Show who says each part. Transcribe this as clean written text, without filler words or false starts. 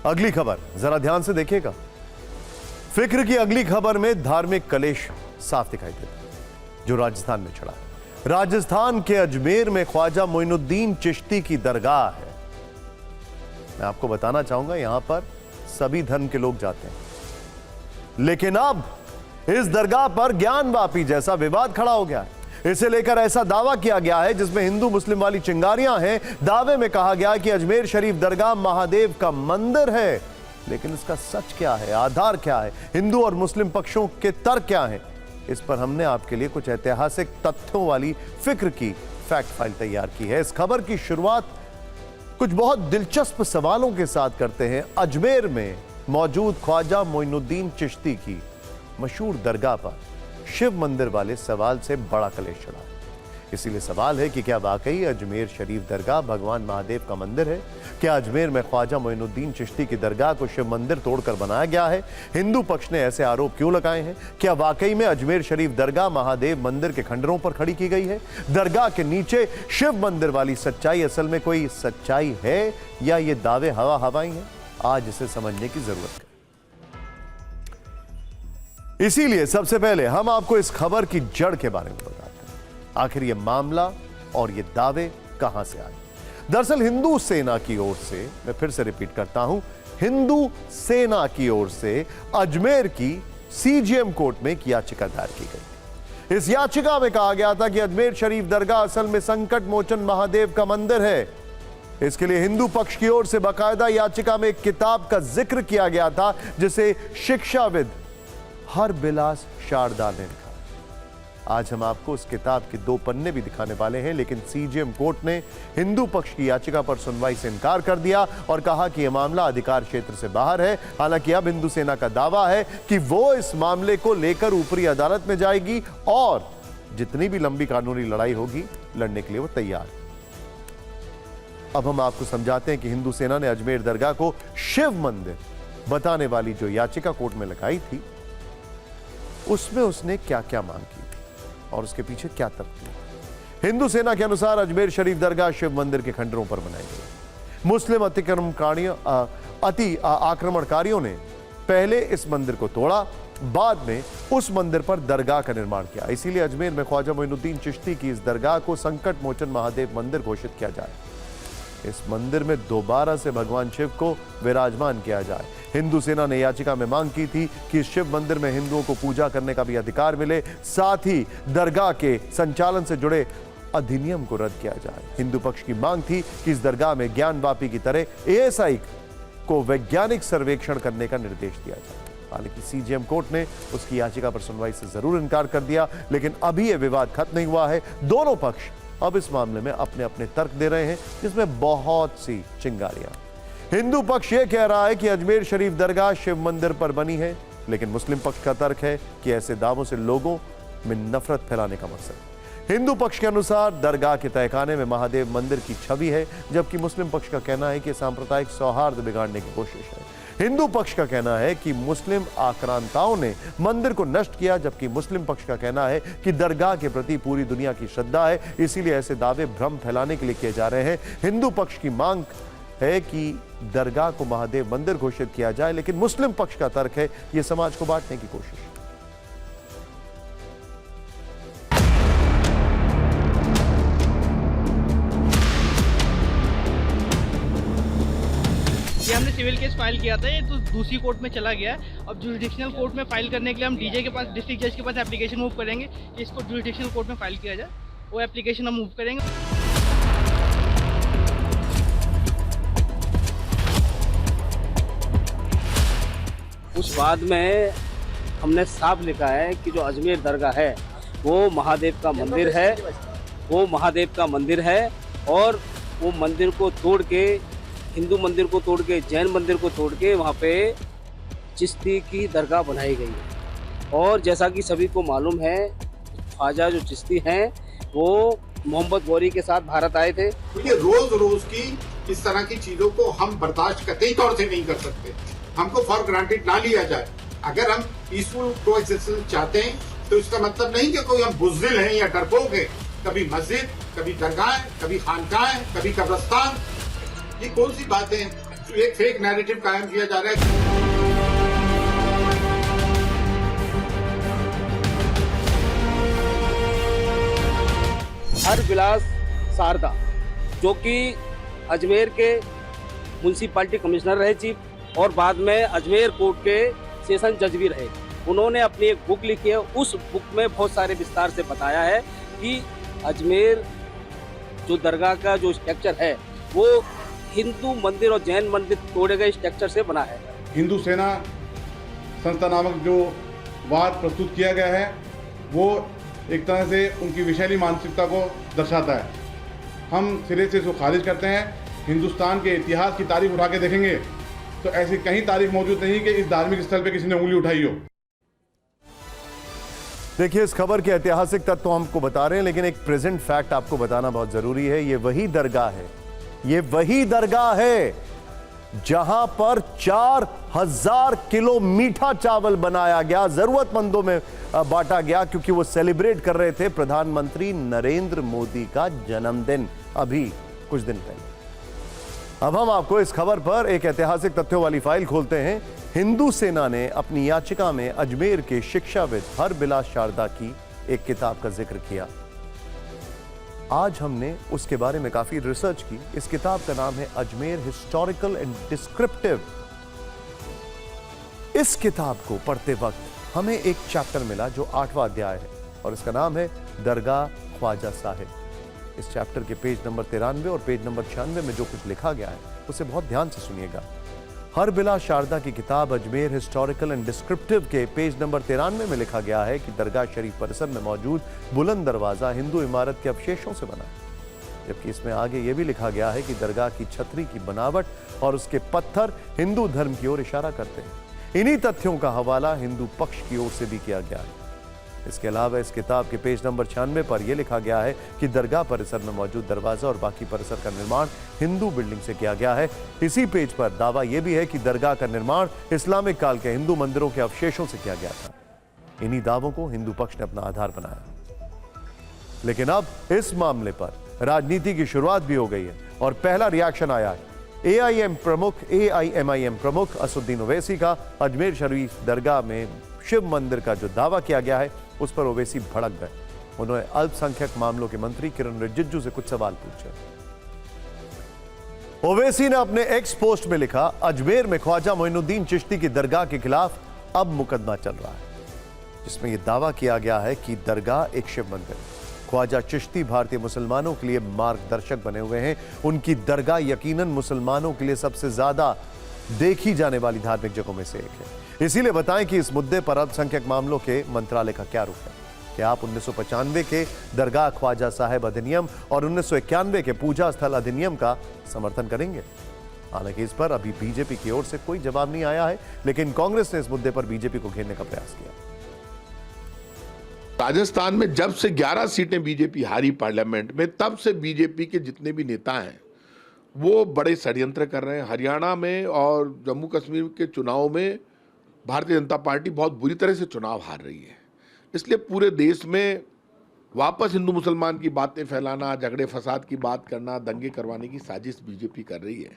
Speaker 1: अगली खबर जरा ध्यान से देखिएगा। फिक्र की अगली खबर में धार्मिक कलेश साफ दिखाई देता है जो राजस्थान में छिड़ा है। राजस्थान के अजमेर में ख्वाजा मोइनुद्दीन चिश्ती की दरगाह है। मैं आपको बताना चाहूंगा यहां पर सभी धर्म के लोग जाते हैं, लेकिन अब इस दरगाह पर ज्ञानवापी जैसा विवाद खड़ा हो गया है। इसे लेकर ऐसा दावा किया गया है जिसमें हिंदू मुस्लिम वाली चिंगारियां हैं। दावे में कहा गया कि अजमेर शरीफ दरगाह महादेव का मंदिर है, लेकिन इसका सच क्या है, आधार क्या है, हिंदू और मुस्लिम पक्षों के तर्क क्या हैं, इस पर हमने आपके लिए कुछ ऐतिहासिक तथ्यों वाली फिक्र की फैक्ट फाइल तैयार की है। इस खबर की शुरुआत कुछ बहुत दिलचस्प सवालों के साथ करते हैं। अजमेर में मौजूद ख्वाजा मोइनुद्दीन चिश्ती की मशहूर दरगाह पर शिव मंदिर वाले सवाल से बड़ा कलेश छिड़ा है। इसीलिए सवाल है कि क्या वाकई अजमेर शरीफ दरगाह भगवान महादेव का मंदिर है? क्या अजमेर में ख्वाजा मोइनुद्दीन चिश्ती की दरगाह को शिव मंदिर तोड़कर बनाया गया है? हिंदू पक्ष ने ऐसे आरोप क्यों लगाए हैं? क्या वाकई में अजमेर शरीफ दरगाह महादेव मंदिर के खंडरों पर खड़ी की गई है? दरगाह के नीचे शिव मंदिर वाली सच्चाई असल में कोई सच्चाई है या ये दावे हवा हवाई हैं? आज इसे समझने की जरूरत है। इसीलिए सबसे पहले हम आपको इस खबर की जड़ के बारे में बताते हैं। आखिर ये मामला और ये दावे कहां से आए? दरअसल हिंदू सेना की ओर से, मैं फिर से रिपीट करता हूं, हिंदू सेना की ओर से अजमेर की सीजीएम कोर्ट में एक याचिका दायर की गई। इस याचिका में कहा गया था कि अजमेर शरीफ दरगाह असल में संकट मोचन महादेव का मंदिर है। इसके लिए हिंदू पक्ष की ओर से बाकायदा याचिका में एक किताब का जिक्र किया गया था जिसे शिक्षाविद हरबिलास शारदा ने लिखा। आज हम आपको उस किताब के 2 पन्ने भी दिखाने वाले हैं, लेकिन सीजीएम कोर्ट ने हिंदू पक्ष की याचिका पर सुनवाई से इनकार कर दिया और कहा कि यह मामला अधिकार क्षेत्र से बाहर है। हालांकि अब हिंदू सेना का दावा है कि वो इस मामले को लेकर ऊपरी अदालत में जाएगी और जितनी भी लंबी कानूनी लड़ाई होगी लड़ने के लिए वो तैयार है। अब हम आपको समझाते हैं कि हिंदू सेना ने अजमेर दरगाह को शिव मंदिर बताने वाली जो याचिका कोर्ट में लगाई थी उसमें उसने क्या क्या मांग की थी और उसके पीछे क्या तर्क दिया। हिंदू सेना के अनुसार अजमेर शरीफ दरगाह शिव मंदिर के खंडरों पर बनाई गई। मुस्लिम अति आक्रमणकारियों ने पहले इस मंदिर को तोड़ा, बाद में उस मंदिर पर दरगाह का निर्माण किया। इसीलिए अजमेर में ख्वाजा मोइनुद्दीन चिश्ती की इस दरगाह को संकट मोचन महादेव मंदिर घोषित किया जाए। इस मंदिर में दोबारा से भगवान शिव को विराजमान किया जाए। हिंदू सेना ने याचिका में मांग की थी कि इस शिव मंदिर में हिंदुओं को पूजा करने का भी अधिकार मिले, साथ ही दरगाह के संचालन से जुड़े अधिनियम को रद्द किया जाए। हिंदू पक्ष की मांग थी कि इस दरगाह में ज्ञानवापी की तरह एएसआई को वैज्ञानिक सर्वेक्षण करने का निर्देश दिया जाए। हालांकि सीजीएम कोर्ट ने उसकी याचिका पर सुनवाई से जरूर इनकार कर दिया, लेकिन अभी यह विवाद खत्म नहीं हुआ है। दोनों पक्ष अब इस मामले में अपने अपने तर्क दे रहे हैं, जिसमें बहुत सी चिंगारियां। हिंदू पक्ष यह कह रहा है कि अजमेर शरीफ दरगाह शिव मंदिर पर बनी है, लेकिन मुस्लिम पक्ष का तर्क है कि ऐसे दावों से लोगों में नफरत फैलाने का मकसद। हिंदू पक्ष के अनुसार दरगाह के तहखाने में महादेव मंदिर की छवि है, जबकि मुस्लिम पक्ष का कहना है कि सांप्रदायिक सौहार्द बिगाड़ने की कोशिश है। हिंदू पक्ष का कहना है कि मुस्लिम आक्रांताओं ने मंदिर को नष्ट किया, जबकि मुस्लिम पक्ष का कहना है कि दरगाह के प्रति पूरी दुनिया की श्रद्धा है, इसीलिए ऐसे दावे भ्रम फैलाने के लिए किए जा रहे हैं। हिंदू पक्ष की मांग है कि दरगाह को महादेव मंदिर घोषित किया जाए, लेकिन मुस्लिम पक्ष का तर्क है यह समाज को बांटने की कोशिश है।
Speaker 2: ये हमने सिविल केस फाइल किया था, ये तो दूसरी कोर्ट में चला गया है। अब जुरिडिक्शनल कोर्ट में फाइल करने के लिए हम डीजे के पास, डिस्ट्रिक्ट जज के पास एप्लीकेशन मूव करेंगे कि इसको जुरिडिक्शनल कोर्ट में फाइल किया जाए। वो एप्लीकेशन हम मूव करेंगे।
Speaker 3: उस बाद में हमने साफ लिखा है कि जो अजमेर दरगाह है वो महादेव का मंदिर है, वो महादेव का मंदिर है और वो मंदिर को तोड़ के, हिंदू मंदिर को तोड़ के, जैन मंदिर को तोड़ के वहाँ पे चिश्ती की दरगाह बनाई गई है। और जैसा कि सभी को मालूम है, ख्वाजा जो चिश्ती हैं वो मोहम्मद गौरी के साथ भारत आए थे।
Speaker 4: ये रोज रोज की इस तरह की चीजों को हम बर्दाश्त कतई तौर से नहीं कर सकते। हमको फॉर ग्रांटेड ना लिया जाए। अगर हम पीसफुल कोएग्जिस्टेंस चाहते हैं तो इसका मतलब नहीं कि कोई हम बुज़दिल हैं या डरपोक हैं। कभी मस्जिद, कभी दरगाह, कभी खानकाह, कभी कब्रिस्तान, ये कौन सी बातें हैं? एक फेक नैरेटिव कायम किया जा रहा है।
Speaker 3: हरविलास शारदा, जो कि अजमेर के म्यूनसिपालिटी कमिश्नर रहे चीफ और बाद में अजमेर कोर्ट के सेशन जज भी रहे, उन्होंने अपनी एक बुक लिखी है। उस बुक में बहुत सारे विस्तार से बताया है कि अजमेर जो दरगाह का जो स्ट्रक्चर है वो हिंदू मंदिर और जैन मंदिर तोड़े गए स्ट्रक्चर से बना है।
Speaker 5: हिंदू सेना संस्था नामक जो वाद प्रस्तुत किया गया है वो एक तरह से उनकी विषैली मानसिकता को दर्शाता है। हम सिरे से इसको खारिज करते हैं। हिंदुस्तान के इतिहास की तारीख उठा के देखेंगे तो ऐसी कहीं तारीख मौजूद नहीं कि इस धार्मिक स्थल पे किसी ने उंगली उठाई हो।
Speaker 1: देखिए, इस खबर के ऐतिहासिक तत्व हमको बता रहे हैं, लेकिन एक प्रेजेंट फैक्ट आपको बताना बहुत जरूरी है। ये वही दरगाह है, ये वही दरगाह है जहां पर 4000 किलो मीठा चावल बनाया गया, जरूरतमंदों में बांटा गया, क्योंकि वो सेलिब्रेट कर रहे थे प्रधानमंत्री नरेंद्र मोदी का जन्मदिन अभी कुछ दिन पहले। अब हम आपको इस खबर पर एक ऐतिहासिक तथ्यों वाली फाइल खोलते हैं। हिंदू सेना ने अपनी याचिका में अजमेर के शिक्षाविद हरविलास शारदा की एक किताब का जिक्र किया। आज हमने उसके बारे में काफी रिसर्च की। इस किताब का नाम है अजमेर हिस्टोरिकल एंड डिस्क्रिप्टिव। इस किताब को पढ़ते वक्त हमें एक चैप्टर मिला जो 8वां अध्याय है और इसका नाम है दरगाह ख्वाजा साहिब। इस चैप्टर के पेज नंबर 93 और पेज नंबर 96 में जो कुछ लिखा गया है उसे बहुत ध्यान से सुनिएगा। हरविलास शारदा की किताब अजमेर हिस्टोरिकल एंड डिस्क्रिप्टिव के पेज नंबर 93 में लिखा गया है कि दरगाह शरीफ परिसर में मौजूद बुलंद दरवाजा हिंदू इमारत के अवशेषों से बना है, जबकि इसमें आगे यह भी लिखा गया है कि दरगाह की छतरी की बनावट और उसके पत्थर हिंदू धर्म की ओर इशारा करते हैं। इन्हीं तथ्यों का हवाला हिंदू पक्ष की ओर से भी किया गया है। इसके अलावा इस किताब के पेज नंबर 96 पर यह लिखा गया है कि दरगाह परिसर में मौजूद दरवाजा और बाकी परिसर का निर्माण हिंदू बिल्डिंग से किया गया है। इसी पेज पर दावा यह भी है कि दरगाह का निर्माण इस्लामिक काल के हिंदू मंदिरों के अवशेषों से किया गया था। इन्हीं दावों को हिंदू पक्ष ने अपना आधार बनाया। लेकिन अब इस मामले पर राजनीति की शुरुआत भी हो गई है और पहला रिएक्शन आया है एआईएमआईएम प्रमुख असुद्दीन ओवैसी का। अजमेर शरीफ दरगाह में शिव मंदिर का जो दावा किया गया है उस पर ओवैसी भड़क गए। उन्होंने अल्पसंख्यक मामलों के मंत्री किरण रिजिजू से कुछ सवाल पूछे। ओवैसी ने अपने एक्स पोस्ट में लिखा, अजमेर में ख्वाजा मोइनुद्दीन चिश्ती की दरगाह के खिलाफ अब मुकदमा चल रहा है, जिसमें यह दावा किया गया है कि दरगाह एक शिव मंदिर है। ख्वाजा चिश्ती भारतीय मुसलमानों के लिए मार्गदर्शक बने हुए हैं। उनकी दरगाह यकीनन मुसलमानों के लिए सबसे ज्यादा देखी जाने वाली धार्मिक जगहों में से एक है। इसीलिए बताएं कि इस मुद्दे पर अल्पसंख्यक मामलों के मंत्रालय का क्या रुख है। क्या आप 1995 के दरगाह ख्वाजा साहिब अधिनियम और 1991 के पूजा स्थल अधिनियम का समर्थन करेंगे? हालांकि इस पर अभी बीजेपी की ओर से कोई जवाब नहीं आया है, लेकिन कांग्रेस ने इस मुद्दे पर बीजेपी को घेरने का प्रयास किया।
Speaker 6: राजस्थान में जब से 11 सीटें बीजेपी हारी पार्लियामेंट में, तब से बीजेपी के जितने भी नेता हैं वो बड़े षड्यंत्र कर रहे हैं। हरियाणा में और जम्मू कश्मीर के चुनाव में भारतीय जनता पार्टी बहुत बुरी तरह से चुनाव हार रही है। इसलिए पूरे देश में वापस हिंदू मुसलमान की बातें फैलाना, झगड़े फसाद की बात करना, दंगे करवाने की साजिश बीजेपी कर रही है।